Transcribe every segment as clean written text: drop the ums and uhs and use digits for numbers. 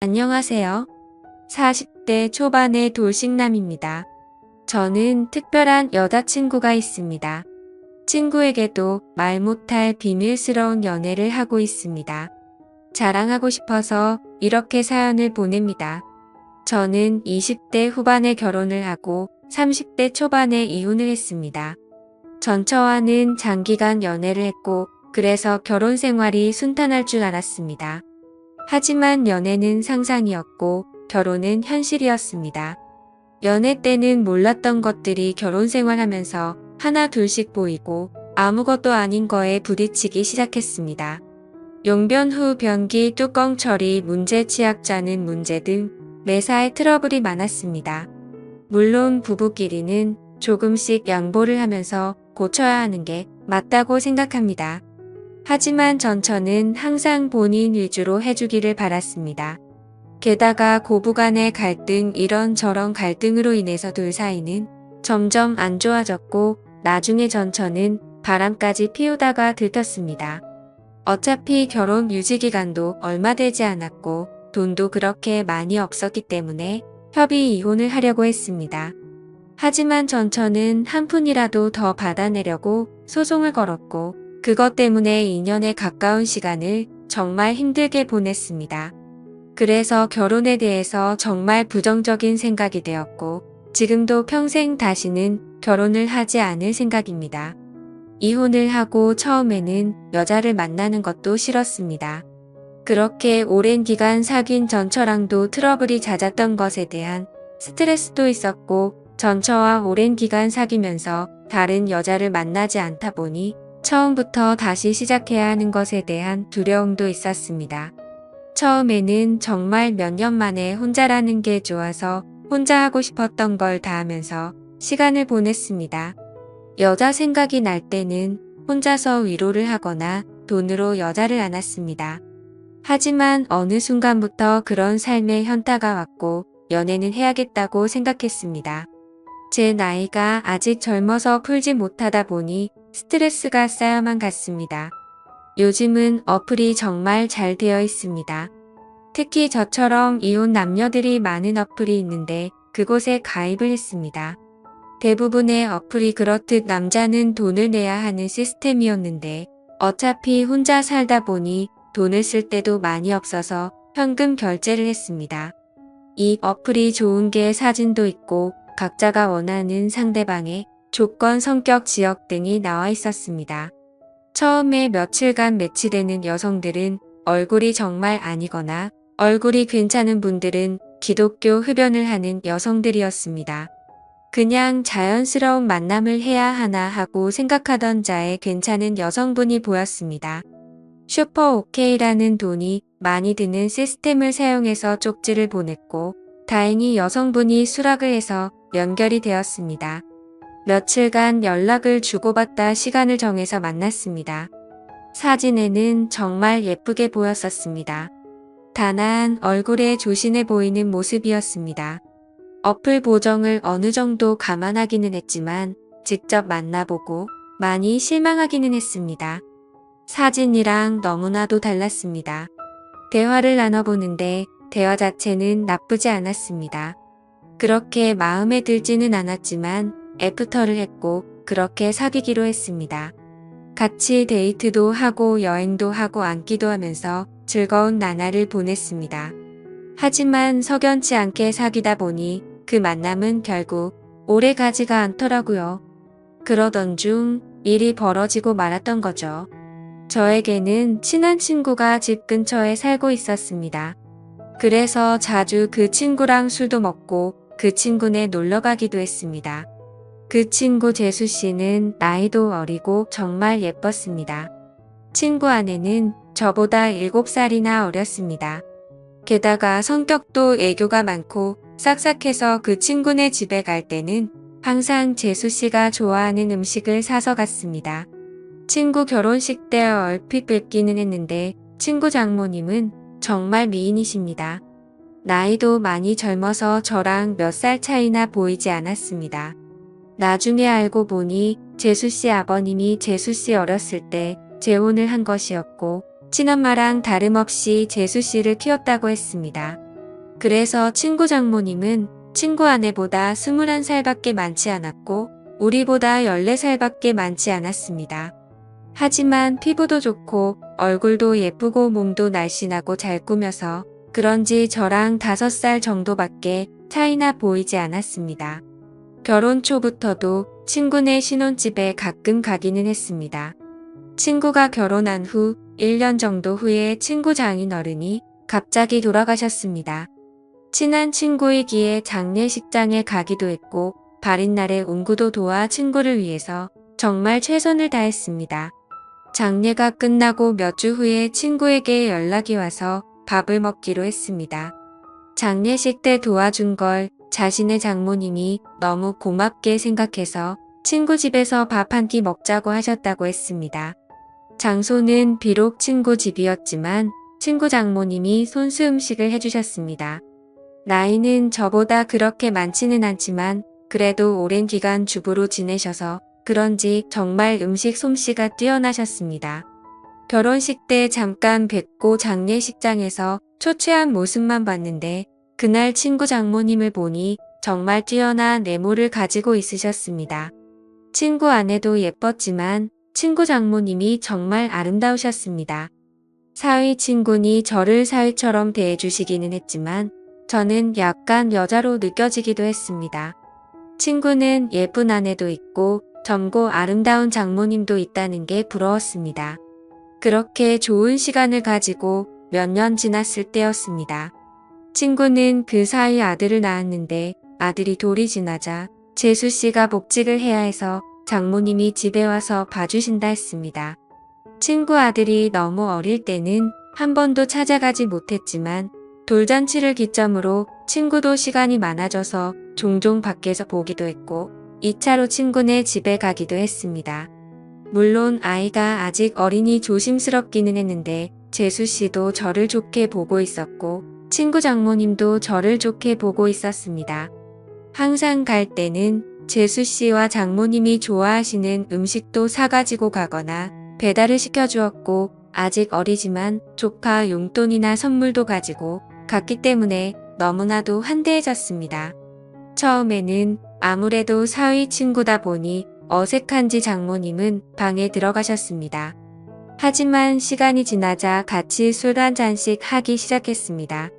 안녕하세요. 40대 초반의 돌싱남입니다. 저는 특별한 여자친구가 있습니다. 친구에게도 말 못할 비밀스러운 연애를 하고 있습니다. 자랑하고 싶어서 이렇게 사연을 보냅니다. 저는 20대 후반에 결혼을 하고 30대 초반에 이혼을 했습니다. 전처와는 장기간 연애를 했고 그래서 결혼 생활이 순탄할 줄 알았습니다. 하지만 연애는 상상이었고 결혼은 현실이었습니다. 연애 때는 몰랐던 것들이 결혼 생활하면서 하나 둘씩 보이고 아무것도 아닌 거에 부딪히기 시작했습니다. 용변 후 변기 뚜껑 처리, 문제 치약자는 문제 등 매사에 트러블이 많았습니다. 물론 부부끼리는 조금씩 양보를 하면서 고쳐야 하는 게 맞다고 생각합니다. 하지만 전처는 항상 본인 위주로 해주기를 바랐습니다. 게다가 고부간의 갈등, 이런저런 갈등으로 인해서 둘 사이는 점점 안 좋아졌고 나중에 전처는 바람까지 피우다가 들켰습니다. 어차피 결혼 유지기간도 얼마 되지 않았고 돈도 그렇게 많이 없었기 때문에 협의 이혼을 하려고 했습니다. 하지만 전처는 한 푼이라도 더 받아내려고 소송을 걸었고 그것 때문에 2년에 가까운 시간을 정말 힘들게 보냈습니다. 그래서 결혼에 대해서 정말 부정적인 생각이 되었고 지금도 평생 다시는 결혼을 하지 않을 생각입니다. 이혼을 하고 처음에는 여자를 만나는 것도 싫었습니다. 그렇게 오랜 기간 사귄 전처랑도 트러블이 잦았던 것에 대한 스트레스도 있었고 전처와 오랜 기간 사귀면서 다른 여자를 만나지 않다 보니 처음부터 다시 시작해야 하는 것에 대한 두려움도 있었습니다. 처음에는 정말 몇 년 만에 혼자라는 게 좋아서 혼자 하고 싶었던 걸 다 하면서 시간을 보냈습니다. 여자 생각이 날 때는 혼자서 위로를 하거나 돈으로 여자를 안았습니다. 하지만 어느 순간부터 그런 삶의 현타가 왔고 연애는 해야겠다고 생각했습니다. 제 나이가 아직 젊어서 풀지 못하다 보니 스트레스가 쌓여만 갔습니다. 요즘은 어플이 정말 잘 되어 있습니다. 특히 저처럼 이혼 남녀들이 많은 어플이 있는데 그곳에 가입을 했습니다. 대부분의 어플이 그렇듯 남자는 돈을 내야 하는 시스템이었는데 어차피 혼자 살다 보니 돈을 쓸 때도 많이 없어서 현금 결제를 했습니다. 이 어플이 좋은 게 사진도 있고 각자가 원하는 상대방의 조건, 성격, 지역 등이 나와 있었습니다. 처음에 며칠간 매치되는 여성들은 얼굴이 정말 아니거나 얼굴이 괜찮은 분들은 기독교 흡연을 하는 여성들이었습니다. 그냥 자연스러운 만남을 해야 하나 하고 생각하던 자의 괜찮은 여성분이 보였습니다. 슈퍼 오케이라는 돈이 많이 드는 시스템을 사용해서 쪽지를 보냈고 다행히 여성분이 수락을 해서 연결이 되었습니다. 며칠간 연락을 주고받다 시간을 정해서 만났습니다. 사진에는 정말 예쁘게 보였었습니다. 단아한 얼굴에 조신해 보이는 모습이었습니다. 어플 보정을 어느 정도 감안하기는 했지만 직접 만나보고 많이 실망하기는 했습니다. 사진이랑 너무나도 달랐습니다. 대화를 나눠보는데 대화 자체는 나쁘지 않았습니다. 그렇게 마음에 들지는 않았지만 애프터를 했고 그렇게 사귀기로 했습니다. 같이 데이트도 하고 여행도 하고 앉기도 하면서 즐거운 나날을 보냈습니다. 하지만 석연치 않게 사귀다 보니 그 만남은 결국 오래 가지가 않더라고요. 그러던 중 일이 벌어지고 말았던 거죠. 저에게는 친한 친구가 집 근처에 살고 있었습니다. 그래서 자주 그 친구랑 술도 먹고 그 친구네 놀러 가기도 했습니다. 그 친구 재수 씨는 나이도 어리고 정말 예뻤습니다. 친구 아내는 저보다 7살이나 어렸습니다. 게다가 성격도 애교가 많고 싹싹해서 그 친구네 집에 갈 때는 항상 재수 씨가 좋아하는 음식을 사서 갔습니다. 친구 결혼식 때 얼핏 뵙기는 했는데 친구 장모님은 정말 미인이십니다. 나이도 많이 젊어서 저랑 몇 살 차이나 보이지 않았습니다. 나중에 알고 보니 재수씨 아버님이 재수씨 어렸을 때 재혼을 한 것이었고 친엄마랑 다름없이 재수씨를 키웠다고 했습니다. 그래서 친구 장모님은 친구 아내보다 21살밖에 많지 않았고 우리보다 14살밖에 많지 않았습니다. 하지만 피부도 좋고 얼굴도 예쁘고 몸도 날씬하고 잘 꾸며서 그런지 저랑 5살 정도밖에 차이나 보이지 않았습니다. 결혼 초부터도 친구네 신혼집에 가끔 가기는 했습니다. 친구가 결혼한 후 1년 정도 후에 친구 장인어른이 갑자기 돌아가셨습니다. 친한 친구이기에 장례식장에 가기도 했고 발인날에 운구도 도와 친구를 위해서 정말 최선을 다했습니다. 장례가 끝나고 몇 주 후에 친구에게 연락이 와서 밥을 먹기로 했습니다. 장례식 때 도와준 걸 자신의 장모님이 너무 고맙게 생각해서 친구 집에서 밥 한 끼 먹자고 하셨다고 했습니다. 장소는 비록 친구 집이었지만 친구 장모님이 손수 음식을 해주셨습니다. 나이는 저보다 그렇게 많지는 않지만 그래도 오랜 기간 주부로 지내셔서 그런지 정말 음식 솜씨가 뛰어나셨습니다. 결혼식 때 잠깐 뵙고 장례식장에서 초췌한 모습만 봤는데 그날 친구 장모님을 보니 정말 뛰어난 외모를 가지고 있으셨습니다. 친구 아내도 예뻤지만 친구 장모님이 정말 아름다우셨습니다. 사위 친구니 저를 사위처럼 대해주시기는 했지만 저는 약간 여자로 느껴지기도 했습니다. 친구는 예쁜 아내도 있고 젊고 아름다운 장모님도 있다는 게 부러웠습니다. 그렇게 좋은 시간을 가지고 몇 년 지났을 때였습니다. 친구는 그 사이 아들을 낳았는데 아들이 돌이 지나자 재수씨가 복직을 해야 해서 장모님이 집에 와서 봐주신다 했습니다. 친구 아들이 너무 어릴 때는 한 번도 찾아가지 못했지만 돌잔치를 기점으로 친구도 시간이 많아져서 종종 밖에서 보기도 했고 2차로 친구네 집에 가기도 했습니다. 물론 아이가 아직 어리니 조심스럽기는 했는데 재수씨도 저를 좋게 보고 있었고 친구 장모님도 저를 좋게 보고 있었습니다. 항상 갈 때는 재수씨와 장모님이 좋아하시는 음식도 사가지고 가거나 배달을 시켜주었고 아직 어리지만 조카 용돈이나 선물도 가지고 갔기 때문에 너무나도 환대해졌습니다. 처음에는 아무래도 사위 친구다 보니 어색한지 장모님은 방에 들어가셨습니다. 하지만 시간이 지나자 같이 술 한 잔씩 하기 시작했습니다.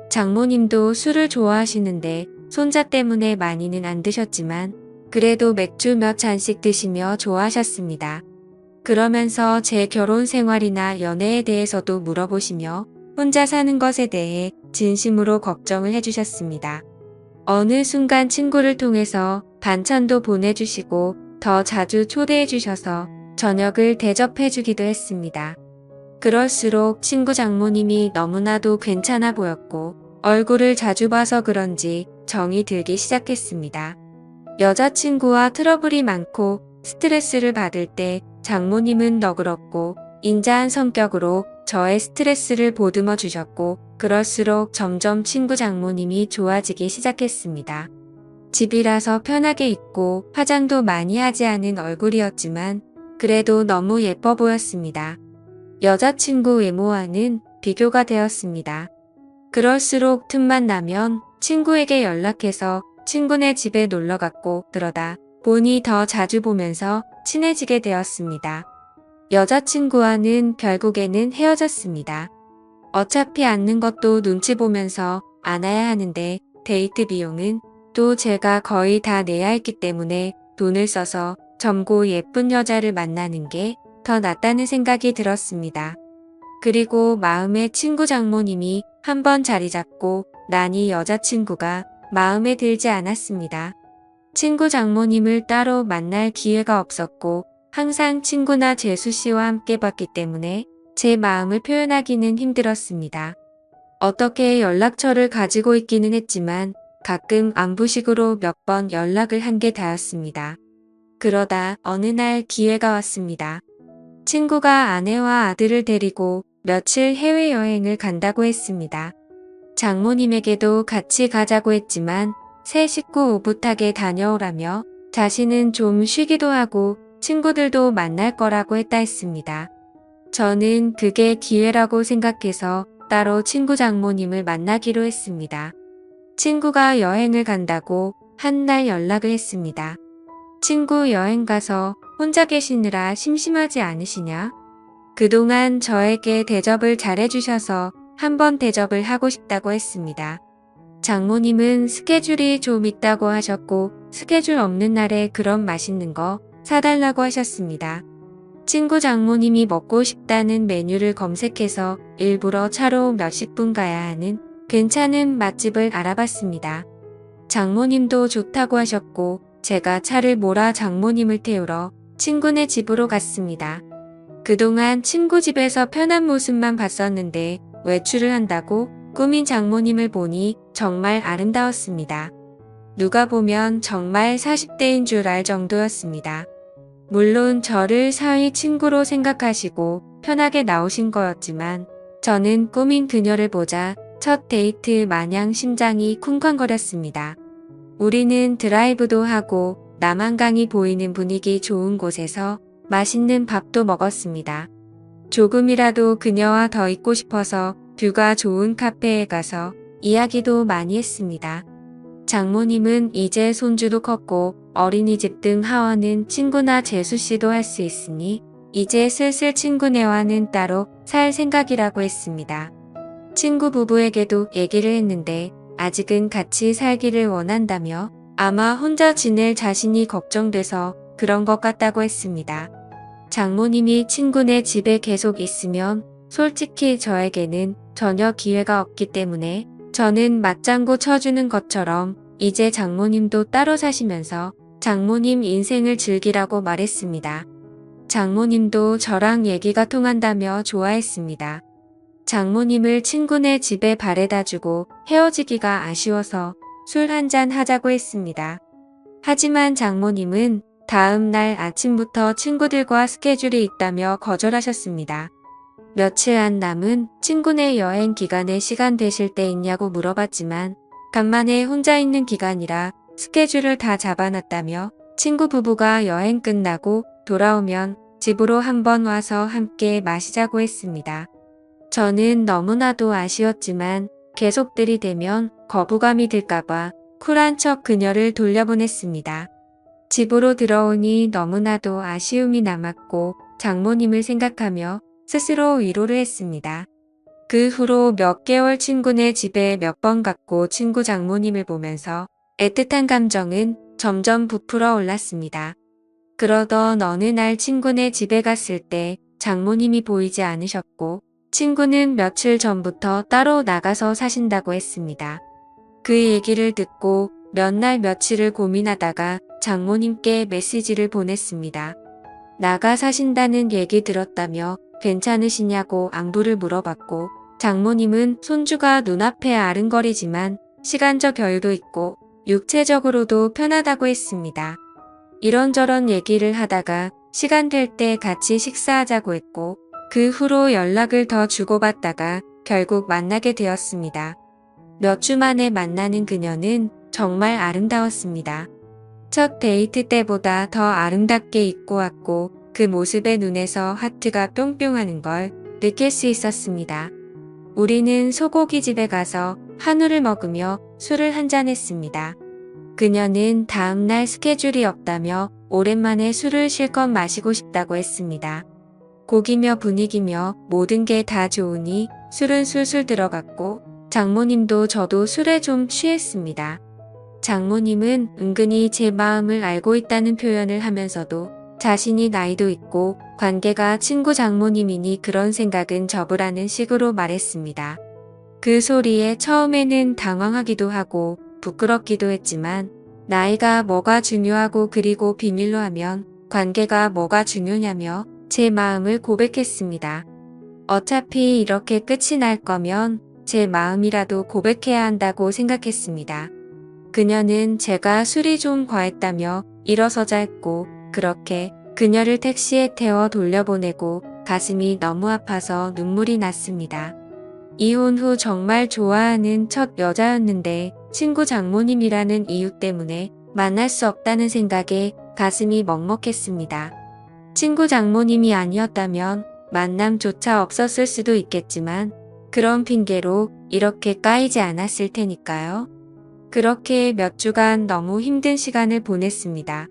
장모님도 술을 좋아하시는데 손자 때문에 많이는 안 드셨지만 그래도 맥주 몇 잔씩 드시며 좋아하셨습니다. 그러면서 제 결혼 생활이나 연애에 대해서도 물어보시며 혼자 사는 것에 대해 진심으로 걱정을 해주셨습니다. 어느 순간 친구를 통해서 반찬도 보내주시고 더 자주 초대해 주셔서 저녁을 대접해 주기도 했습니다. 그럴수록 친구 장모님이 너무나도 괜찮아 보였고 얼굴을 자주 봐서 그런지 정이 들기 시작했습니다. 여자친구와 트러블이 많고 스트레스를 받을 때 장모님은 너그럽고 인자한 성격으로 저의 스트레스를 보듬어 주셨고 그럴수록 점점 친구 장모님이 좋아지기 시작했습니다. 집이라서 편하게 있고 화장도 많이 하지 않은 얼굴이었지만 그래도 너무 예뻐 보였습니다. 여자친구 외모와는 비교가 되었습니다. 그럴수록 틈만 나면 친구에게 연락해서 친구네 집에 놀러 갔고 그러다 보니 더 자주 보면서 친해지게 되었습니다. 여자친구와는 결국에는 헤어졌습니다. 어차피 앉는 것도 눈치 보면서 안아야 하는데 데이트 비용은 또 제가 거의 다 내야 했기 때문에 돈을 써서 젊고 예쁜 여자를 만나는 게 더 낫다는 생각이 들었습니다. 그리고 마음의 친구 장모님이 한번 자리 잡고 나니 여자친구가 마음에 들지 않았습니다. 친구 장모님을 따로 만날 기회가 없었고 항상 친구나 재수씨와 함께 봤기 때문에 제 마음을 표현하기는 힘들었습니다. 어떻게 연락처를 가지고 있기는 했지만 가끔 안부식으로 몇 번 연락을 한 게 다였습니다. 그러다 어느 날 기회가 왔습니다. 친구가 아내와 아들을 데리고 며칠 해외여행을 간다고 했습니다. 장모님에게도 같이 가자고 했지만 새 식구 오붓하게 다녀오라며 자신은 좀 쉬기도 하고 친구들도 만날 거라고 했다 했습니다. 저는 그게 기회라고 생각해서 따로 친구 장모님을 만나기로 했습니다. 친구가 여행을 간다고 한 날 연락을 했습니다. 친구 여행 가서 혼자 계시느라 심심하지 않으시냐? 그동안 저에게 대접을 잘해주셔서 한번 대접을 하고 싶다고 했습니다. 장모님은 스케줄이 좀 있다고 하셨고 스케줄 없는 날에 그런 맛있는 거 사달라고 하셨습니다. 친구 장모님이 먹고 싶다는 메뉴를 검색해서 일부러 차로 몇십 분 가야 하는 괜찮은 맛집을 알아봤습니다. 장모님도 좋다고 하셨고 제가 차를 몰아 장모님을 태우러 친구네 집으로 갔습니다. 그동안 친구 집에서 편한 모습만 봤었는데 외출을 한다고 꾸민 장모님을 보니 정말 아름다웠습니다. 누가 보면 정말 40대인 줄 알 정도였습니다. 물론 저를 사위 친구로 생각하시고 편하게 나오신 거였지만 저는 꾸민 그녀를 보자 첫 데이트 마냥 심장이 쿵쾅거렸습니다. 우리는 드라이브도 하고 남한강이 보이는 분위기 좋은 곳에서 맛있는 밥도 먹었습니다. 조금이라도 그녀와 더 있고 싶어서 뷰가 좋은 카페에 가서 이야기도 많이 했습니다. 장모님은 이제 손주도 컸고 어린이집 등 하원은 친구나 재수씨도 할 수 있으니 이제 슬슬 친구네와는 따로 살 생각이라고 했습니다. 친구 부부에게도 얘기를 했는데 아직은 같이 살기를 원한다며 아마 혼자 지낼 자신이 걱정돼서 그런 것 같다고 했습니다. 장모님이 친구네 집에 계속 있으면 솔직히 저에게는 전혀 기회가 없기 때문에 저는 맞장구 쳐주는 것처럼 이제 장모님도 따로 사시면서 장모님 인생을 즐기라고 말했습니다. 장모님도 저랑 얘기가 통한다며 좋아했습니다. 장모님을 친구네 집에 바래다주고 헤어지기가 아쉬워서 술 한잔 하자고 했습니다. 하지만 장모님은 다음 날 아침부터 친구들과 스케줄이 있다며 거절하셨습니다. 며칠 안 남은 친구네 여행 기간에 시간 되실 때 있냐고 물어봤지만 간만에 혼자 있는 기간이라 스케줄을 다 잡아놨다며 친구 부부가 여행 끝나고 돌아오면 집으로 한번 와서 함께 마시자고 했습니다. 저는 너무나도 아쉬웠지만 계속 들이대면 거부감이 들까봐 쿨한 척 그녀를 돌려보냈습니다. 집으로 들어오니 너무나도 아쉬움이 남았고 장모님을 생각하며 스스로 위로를 했습니다. 그 후로 몇 개월 친구네 집에 몇 번 갔고 친구 장모님을 보면서 애틋한 감정은 점점 부풀어 올랐습니다. 그러던 어느 날 친구네 집에 갔을 때 장모님이 보이지 않으셨고 친구는 며칠 전부터 따로 나가서 사신다고 했습니다. 그 얘기를 듣고 몇 날 며칠을 고민하다가 장모님께 메시지를 보냈습니다. 나가 사신다는 얘기 들었다며 괜찮으시냐고 안부를 물어봤고 장모님은 손주가 눈앞에 아른거리지만 시간적 여유도 있고 육체적으로도 편하다고 했습니다. 이런저런 얘기를 하다가 시간 될 때 같이 식사하자고 했고 그 후로 연락을 더 주고받다가 결국 만나게 되었습니다. 몇 주 만에 만나는 그녀는 정말 아름다웠습니다. 첫 데이트 때보다 더 아름답게 입고 왔고 그 모습에 눈에서 하트가 뿅뿅하는 걸 느낄 수 있었습니다. 우리는 소고기 집에 가서 한우를 먹으며 술을 한잔 했습니다. 그녀는 다음날 스케줄이 없다며 오랜만에 술을 실컷 마시고 싶다고 했습니다. 고기며 분위기며 모든 게 다 좋으니 술은 술술 들어갔고 장모님도 저도 술에 좀 취했습니다. 장모님은 은근히 제 마음을 알고 있다는 표현을 하면서도 자신이 나이도 있고 관계가 친구 장모님이니 그런 생각은 접으라는 식으로 말했습니다. 그 소리에 처음에는 당황하기도 하고 부끄럽기도 했지만 나이가 뭐가 중요하고 그리고 비밀로 하면 관계가 뭐가 중요냐며 제 마음을 고백했습니다. 어차피 이렇게 끝이 날 거면 제 마음이라도 고백해야 한다고 생각했습니다. 그녀는 제가 술이 좀 과했다며 일어서자 했고 그렇게 그녀를 택시에 태워 돌려보내고 가슴이 너무 아파서 눈물이 났습니다. 이혼 후 정말 좋아하는 첫 여자였는데 친구 장모님이라는 이유 때문에 만날 수 없다는 생각에 가슴이 먹먹했습니다. 친구 장모님이 아니었다면 만남조차 없었을 수도 있겠지만 그런 핑계로 이렇게 까이지 않았을 테니까요. 그렇게 몇 주간 너무 힘든 시간을 보냈습니다.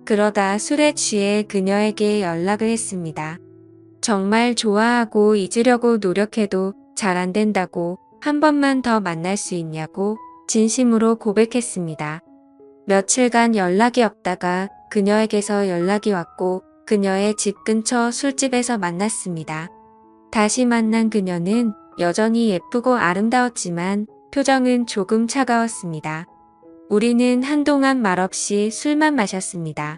그러다 술에 취해 그녀에게 연락을 했습니다. 정말 좋아하고 잊으려고 노력해도 잘 안 된다고 한 번만 더 만날 수 있냐고 진심으로 고백했습니다. 며칠간 연락이 없다가 그녀에게서 연락이 왔고 그녀의 집 근처 술집에서 만났습니다. 다시 만난 그녀는 여전히 예쁘고 아름다웠지만 표정은 조금 차가웠습니다. 우리는 한동안 말없이 술만 마셨습니다.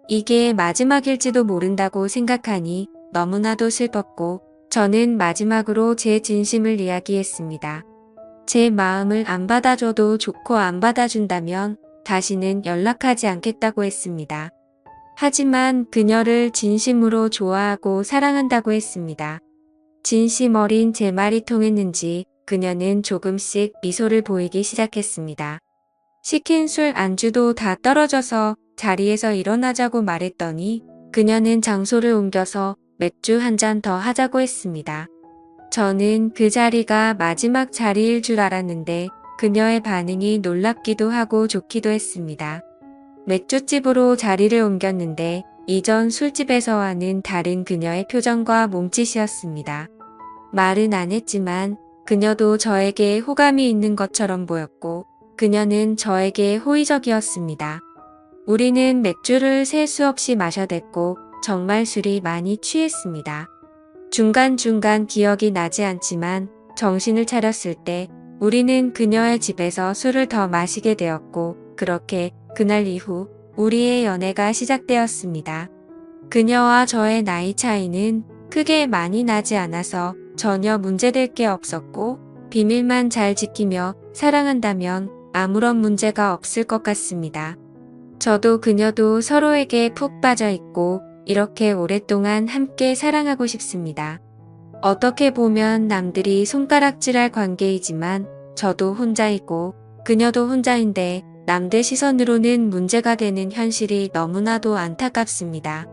이게 마지막일지도 모른다고 생각하니 너무나도 슬펐고 저는 마지막으로 제 진심을 이야기했습니다. 제 마음을 안 받아줘도 좋고 안 받아준다면 다시는 연락하지 않겠다고 했습니다. 하지만 그녀를 진심으로 좋아하고 사랑한다고 했습니다. 진심 어린 제 말이 통했는지 그녀는 조금씩 미소를 보이기 시작했습니다. 시킨 술 안주도 다 떨어져서 자리에서 일어나자고 말했더니 그녀는 장소를 옮겨서 맥주 한 잔 더 하자고 했습니다. 저는 그 자리가 마지막 자리일 줄 알았는데 그녀의 반응이 놀랍기도 하고 좋기도 했습니다. 맥주집으로 자리를 옮겼는데 이전 술집에서와는 다른 그녀의 표정과 몸짓이었습니다. 말은 안 했지만 그녀도 저에게 호감이 있는 것처럼 보였고 그녀는 저에게 호의적이었습니다. 우리는 맥주를 셀 수 없이 마셔댔고 정말 술이 많이 취했습니다. 중간중간 기억이 나지 않지만 정신을 차렸을 때 우리는 그녀의 집에서 술을 더 마시게 되었고 그렇게 그날 이후 우리의 연애가 시작되었습니다. 그녀와 저의 나이 차이는 크게 많이 나지 않아서 전혀 문제될 게 없었고 비밀만 잘 지키며 사랑한다면 아무런 문제가 없을 것 같습니다. 저도 그녀도 서로에게 푹 빠져 있고 이렇게 오랫동안 함께 사랑하고 싶습니다. 어떻게 보면 남들이 손가락질할 관계이지만 저도 혼자이고 그녀도 혼자인데 남들 시선으로는 문제가 되는 현실이 너무나도 안타깝습니다.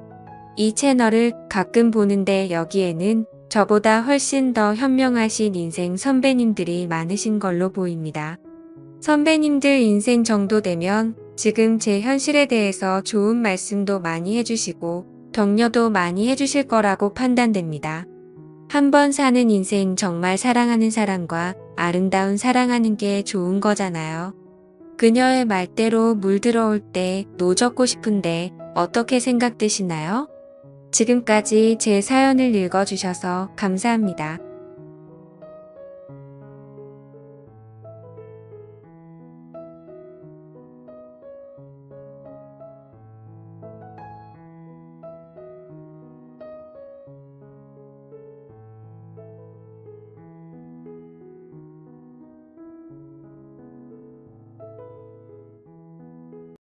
이 채널을 가끔 보는데 여기에는 저보다 훨씬 더 현명하신 인생 선배님들이 많으신 걸로 보입니다. 선배님들 인생 정도 되면 지금 제 현실에 대해서 좋은 말씀도 많이 해주시고 격려도 많이 해주실 거라고 판단됩니다. 한 번 사는 인생 정말 사랑하는 사람과 아름다운 사랑하는 게 좋은 거잖아요. 그녀의 말대로 물 들어올 때 노젓고 싶은데 어떻게 생각되시나요? 지금까지 제 사연을 읽어주셔서 감사합니다.